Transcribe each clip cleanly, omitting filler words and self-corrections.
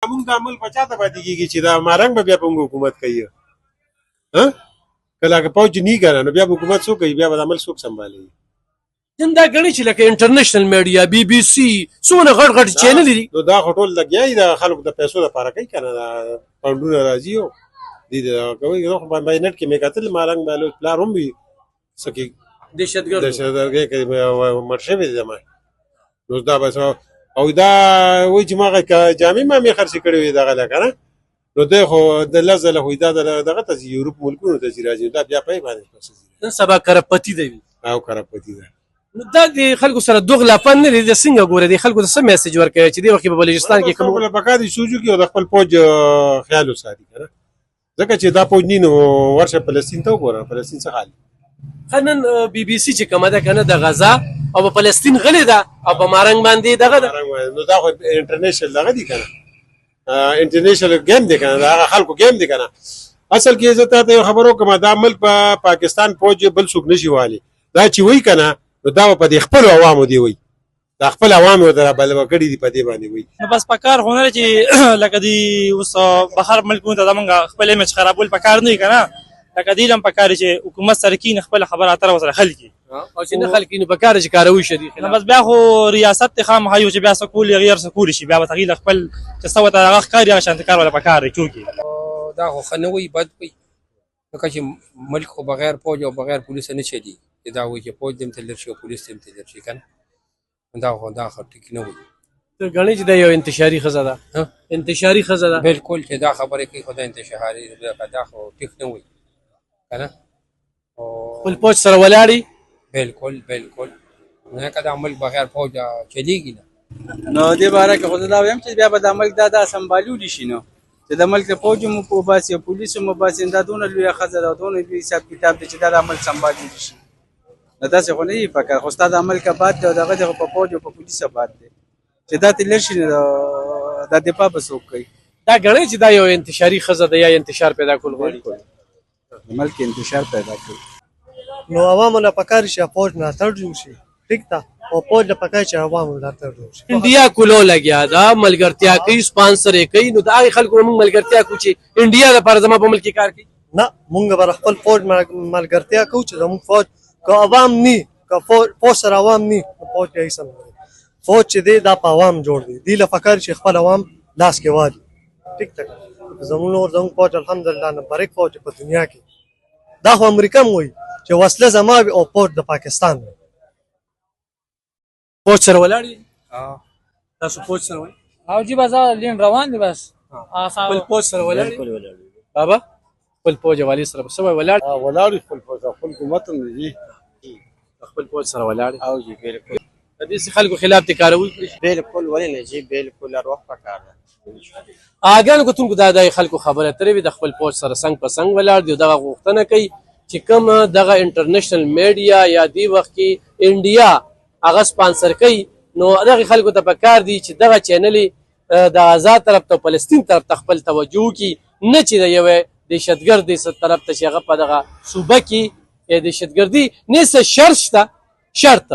زمونږ د عمل په چاته پاتې کېږي چې دا مارنګ به بیا په موږ حکومت کوي کله که پوج نه کنه نو بیا حکومت څوک کوي بیا به عمل څوک سمبالي نن دا غړي چې لکه انټرنیشنل میډیا بي بي سي څونه غټ غټ چینل دي نو دا خټول لګیای د خلکو د پیسو لپاره کوي کنه دا پاونډونه راځي او دې دا کوي نو باندې نت کې مې کتل مارنګ بالو پلار هم وي سکی دهشتګردي کوي مرشد دي ما نو دا بس او دا وای چې ما جامع ما می خرڅ کړی وي دا غلا کنه نو ده خو د لزله خو دا دغه ته یورپ ملکونو ته راځي دا بیا پای باندې پسې نن سبا کرپتی دی او کرپتی ده نو دا د خلکو سره دوغلا پن نه دي څنګه ګوره دي خلکو ته سم میسج ورکوي چې دی وخت په بلوچستان کې کوم خپل پکا دي سوجو کې د خپل فوج خیال وساتي کنه ځکه چې دا فوج نینو ورشه فلسطین ته وګوره فلسطین څه حال خنن بي بي سي چې کومه ده کنه د غزا او په فلسطین غلې ده او په مارنګ باندې دغه نو دا خو انټرنیشنل دغه دي کنه انټرنیشنل گیم دی کنه دا خلکو گیم دی کنه اصل کې عزت ته خبرو کوم دا ملک په پاکستان فوج بل څوک نشي والی دا چې وای کنه نو دا په خپل عوامو دی وای دا خپل عوامو در بل وکړي دی په دې باندې وای نو بس پکار هنر چې لکه دی اوس بهر ملکونو ته زمونږ خپل ایمیج خرابول پکار نه کنه لکه دی لم پکار چې حکومت سره کې خپل خبره اتر وسره حل کی او چې نه خلک نو پکار چې کاروي شدي نو بس بیا خو ریاست ته خام هایو چې بیا سکول غیر سکول شي بیا تغییر خپل چې سو ته هغه کار یا شانت کار ولا پکار چوکي دا خو خنوي بد وي لکه چې ملک خو بغیر فوج او بغیر پولیس نه چلی دا وایي چې فوج دم تلل شي او پولیس دم تلل شي کنه دا خو ټیک نه وي ته غني چې دا یو انتشاري خزه ده انتشاري خزه ده بالکل چې دا خبره کوي خدای انتشاري دا خو ټیک نه وي کنه او خپل پوج سره ولاړی بالکل نه کدا عمل بغیر فوج چلیږي نو دې باره کې خدای دا ویم چې بیا به د عمل دا سمبالو دي شي نو چې د ملک فوج مو په باسي پولیس مو باسي دا دونه لوی خزه دا دونه لوی حساب کتاب دي چې دا عمل سمبالو دي شي نو دا څه خو نه فکر خو استاد عمل کا بعد دغه په فوج او په پولیس بعد دي چې دا تل شي دا د پاپ سوق کوي دا غړي چې دا یو انتشاري خزه ده یا انتشار پیدا کول غواړي ملک انتشار پیدا کوي نو عوامو نه پکار شي فوج نه تر جوړ شي ٹھیک تا او فوج نه پکار شي عوامو نه تر جوړ شي انډیا کولو لګیا دا ملګرتیا کوي سپانسر کوي نو دا خلکو موږ ملګرتیا کوو چې انډیا د پر زما په ملک کار کوي نه مونږ بر خپل فوج ملګرتیا کوو چې زموږ فوج کو عوام ني کو فوج سره عوام ني فوج یې سم فوج چې دی دا په عوام جوړ دی دی له فکر شي خپل عوام لاس کې وادي ټیک تا زموږ فوج الحمدلله نمبر 1 فوج په دنیا کې دا خو امریکا موي چې وسله زما او فوج د پاکستان فوج سره ولاړی تاسو فوج سره وای او جی بازار لین روان دي بس خپل فوج سره ولاړی بابا خپل فوج والی سره سره ولاړ خپل فوج خپل حکومت هم دي خپل فوج سره ولاړی او جی بالکل د دې خلکو خلاف تکاروي بالکل ولې نه جی بالکل اروح پکار اګان کو تونکو د خلکو خبره ترې د خپل فوج سره څنګه په څنګه ولاړ دی دغه غوښتنه کوي چې کوم دغه انټرنیشنل میډیا یا دی وخت کې انډیا هغه سپانسر کوي نو دغه خلکو ته پکار دی چې دغه چینل د آزاد طرف ته فلسطین طرف ته خپل توجه کی نه چې د یو دهشتګردي ست طرف ته شغه په دغه صوبه کې دهشتګردي نه څه شرط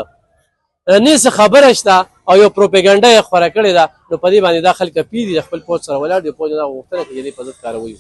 نه څه خبره شته او یو پروپاګاندا یې خوره کړې ده نو په دې باندې دا خلک پیری خپل فوج سره ولاړ دی فوج دا غوښتنه کوي چې په ضد کاروي